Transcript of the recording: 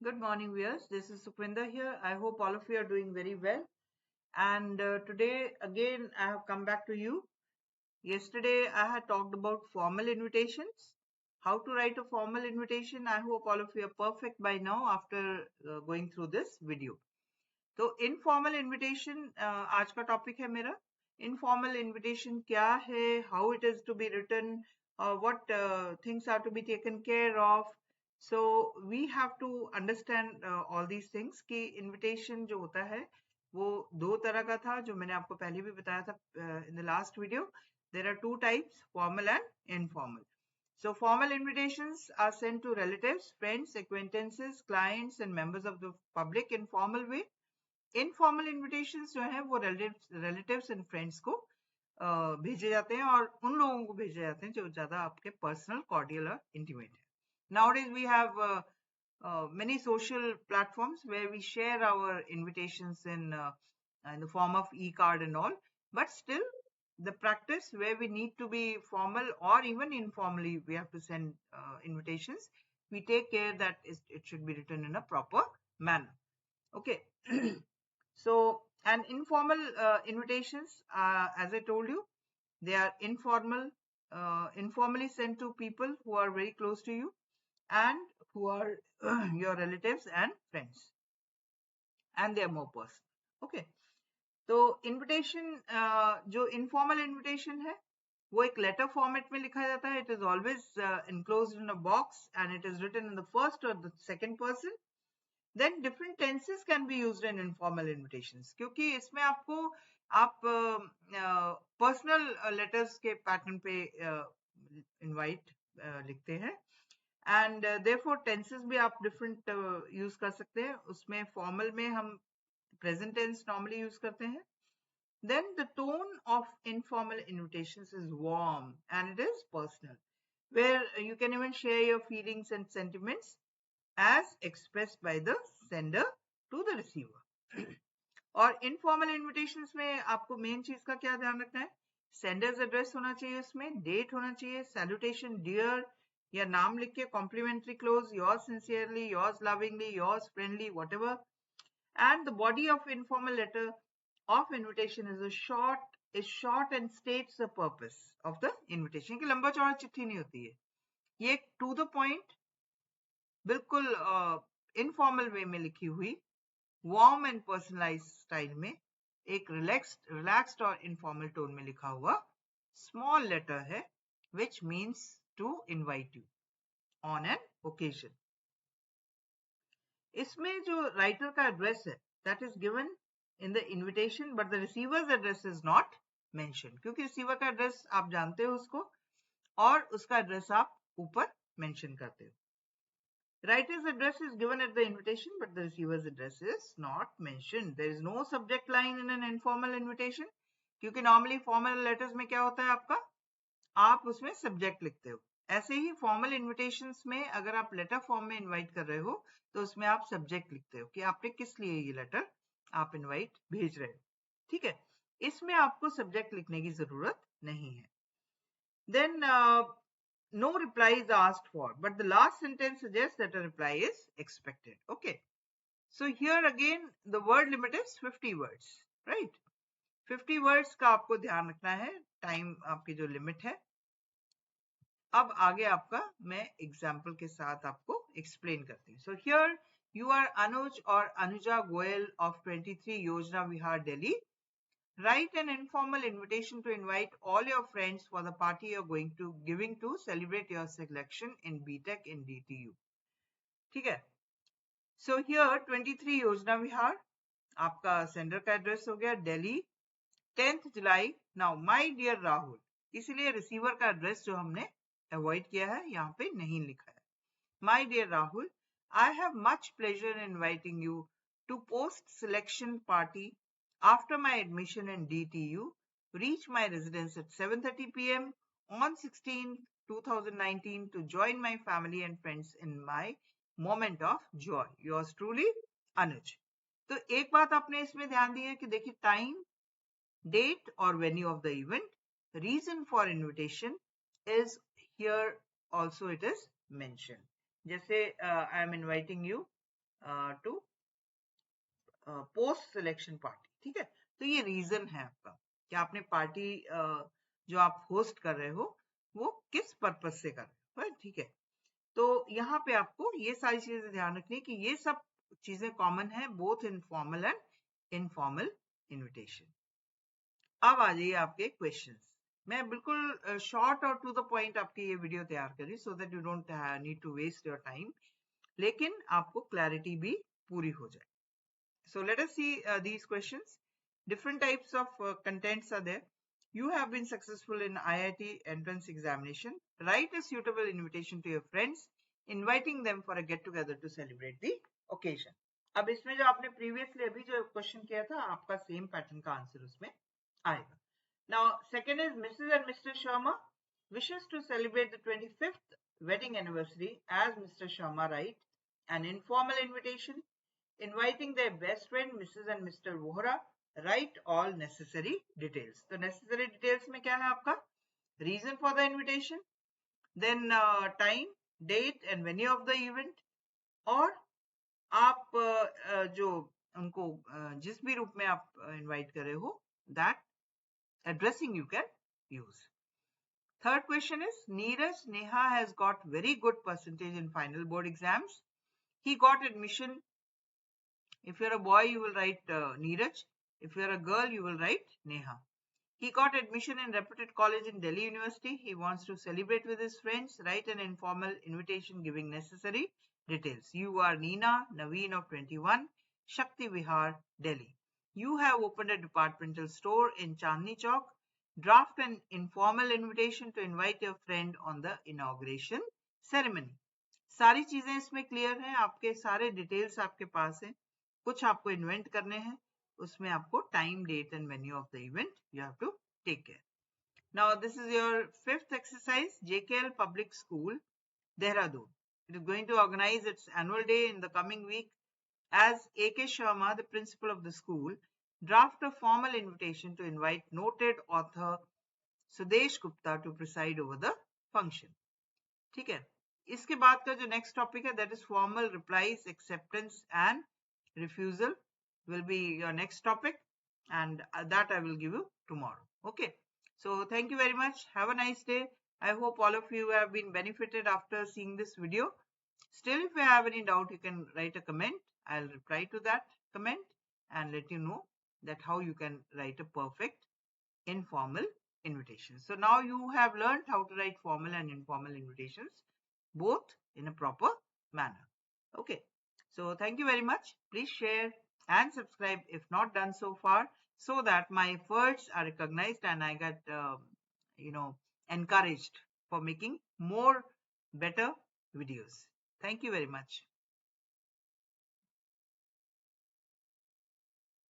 Good morning, viewers. This is SukhvInder here. I hope all of you are doing very well. And today, again, I have come back to you. Yesterday, I had talked about formal invitations. How to write a formal invitation. I hope all of you are perfect by now after going through this video. तो informal invitation आज का topic है मेरा. Informal invitation क्या है, how it is to be written, what things are to be taken care of. So we have to understand all these things कि invitation जो होता है वो दो तरह का था, जो मैंने आपको पहले भी बताया था in the last video. There are two types, formal and informal. So formal invitations are sent to relatives, friends, acquaintances, clients and members of the public in formal way. Informal invitations जो है वो relatives and friends को भेजे जाते हैं और उन लोगों को भेजे जाते हैं जो ज्यादा आपके पर्सनल, कॉर्डियल और इंटीमेट है. Nowadays we have many social platforms where we share our invitations in the form of e-card and all, but still the practice where we need to be formal or even informally we have to send invitations, we take care that it should be written in a proper manner. Okay. So, and informal invitations, as I told you, they are informally sent to people who are very close to you and who are your relatives and friends, and they are more personal. Okay. तो invitation जो informal invitation है वो एक letter format में लिखा जाता है. It is always enclosed in a box and it is written in the first or the second person. Then different tenses can be used in informal invitations, क्योंकि इसमें आपको आप पर्सनल लेटर्स के pattern पे इनवाइट लिखते हैं and therefore tenses भी आप डिफरेंट यूज कर सकते हैं. उसमें फॉर्मल में हम प्रेजेंट टेंस नॉर्मली यूज करते हैं. Then the tone of informal invitations is warm and it is personal, where you can even share your feelings and sentiments as expressed by the sender to the receiver. और informal invitations में आपको main चीज का क्या ध्यान रखना है, sender's address होना चाहिए, उसमें डेट होना चाहिए, सैल्यूटेशन डियर या नाम लिख के complimentary close, yours sincerely, yours lovingly, yours friendly, whatever. And the body of informal letter of invitation is short and states the purpose of the invitation. कि लंबा चौड़ा चिट्ठी नहीं होती है, ये टू द पॉइंट बिल्कुल इनफॉर्मल वे में लिखी हुई वार्म एंड पर्सनलाइज स्टाइल में एक रिलैक्स्ड और इनफॉर्मल टोन में लिखा हुआ स्मॉल लेटर है which means to invite you on an occasion. इसमें जो राइटर का एड्रेस है that is given in the invitation but the receiver's address is not mention, क्योंकि रिसीवर का एड्रेस आप जानते हो उसको और उसका एड्रेस आप ऊपर मेंशन करते हो. Writer's address is given at the invitation, but the receiver's address is not mentioned. There is no subject line in an informal invitation, क्योंकि normally formal letters में क्या होता है आपका, आप उसमें subject लिखते हो. ऐसे ही formal invitations में अगर आप letter form में invite कर रहे हो तो उसमें आप subject लिखते हो कि आपने किस लिए ये letter आप invite भेज रहे हो. ठीक है, इसमें आपको subject लिखने की जरूरत नहीं है. Then no reply is asked for, but the last sentence suggests that a reply is expected. Okay. So here again, the word limit is 50 words, right? 50 words का आपको ध्यान रखना है, टाइम आपकी जो लिमिट है. अब आगे आपका मैं एग्जाम्पल के साथ आपको एक्सप्लेन करती हूँ. So here you are Anuj or Anuja Goyal of 23 Yojana Vihar, Delhi. Write an informal invitation to invite all your friends for the party you're giving to celebrate your selection in BTech in DTU. ठीक है. So here 23 योजना विहार आपका sender का address हो गया, Delhi, 10th July. Now my dear Rahul, इसीलिए receiver का address जो हमने अवॉइड किया है यहाँ पे नहीं लिखा है. My dear Rahul, I have much pleasure in inviting you to post selection party after my admission in DTU. Reach my residence at 7:30 p.m. on 16/2019 to join my family and friends in my moment of joy. Yours truly, Anuj. तो एक बात आपने इसमें ध्यान दी है कि देखिए time, date और venue of the event, reason for invitation is here also it is mention. जैसे I am inviting you to post selection party. ठीक है, तो ये रीजन है आपका कि आपने पार्टी जो आप होस्ट कर रहे हो वो किस पर्पज से कर रहे हो। ठीक है, तो यहाँ पे आपको ये सारी चीजें ध्यान रखनी है कि ये सब चीजें कॉमन है both in formal and informal invitation. अब आ जाइए आपके क्वेश्चंस। मैं बिल्कुल शॉर्ट और टू द पॉइंट आपकी ये वीडियो तैयार करी so that you don't need to waste your time, लेकिन आपको क्लैरिटी भी पूरी हो जाए। So let us see these questions. Different types of contents are there. You have been successful in IIT entrance examination. Write a suitable invitation to your friends, inviting them for a get together to celebrate the occasion. अब इसमें जो आपने previously अभी जो question किया था आपका same pattern का आंसर उसमें आएगा. Now second is Mrs. and Mr. Sharma wishes to celebrate the 25th wedding anniversary as Mr. Sharma write an informal invitation inviting their best friend Mrs. and Mr. Vohra, write all necessary details. तो necessary details में क्या है आपका reason for the invitation, then time, date and venue of the event, और आप जो उनको जिस भी रूप में आप invite कर रहे हो that addressing you can use. Third question is Neeraj Neha has got very good percentage in final board exams. He got admission. If you're a boy, you will write Neeraj. If you're a girl, you will write Neha. He got admission in reputed college in Delhi University. He wants to celebrate with his friends. Write an informal invitation giving necessary details. You are Neena Naveen of 21, Shakti Vihar, Delhi. You have opened a departmental store in Chandni Chowk. Draft an informal invitation to invite your friend on the inauguration ceremony. सारी चीजें इसमें clear हैं, आपके सारे details आपके पास हैं. कुछ आपको इन्वेंट करने हैं, उसमें आपको time, date and venue of the event you have to take care. Now this is your fifth exercise. JKL Public School, Dehradun. It is going to organize its annual day in the coming week. As AK Sharma, the principal of the school, draft a formal invitation to invite noted author Sudesh Gupta to preside over the function. ठीक है, इसके बाद का जो next topic है that is formal replies, acceptance and refusal will be your next topic, and that I will give you tomorrow. Okay, so thank you very much. Have a nice day. I hope all of you have been benefited after seeing this video. Still, if you have any doubt, you can write a comment. I'll reply to that comment and let you know that how you can write a perfect informal invitation. So now you have learned how to write formal and informal invitations both in a proper manner. Okay, so thank you very much. Please share and subscribe if not done so far, so that my efforts are recognized and I get encouraged for making more better videos. Thank you very much.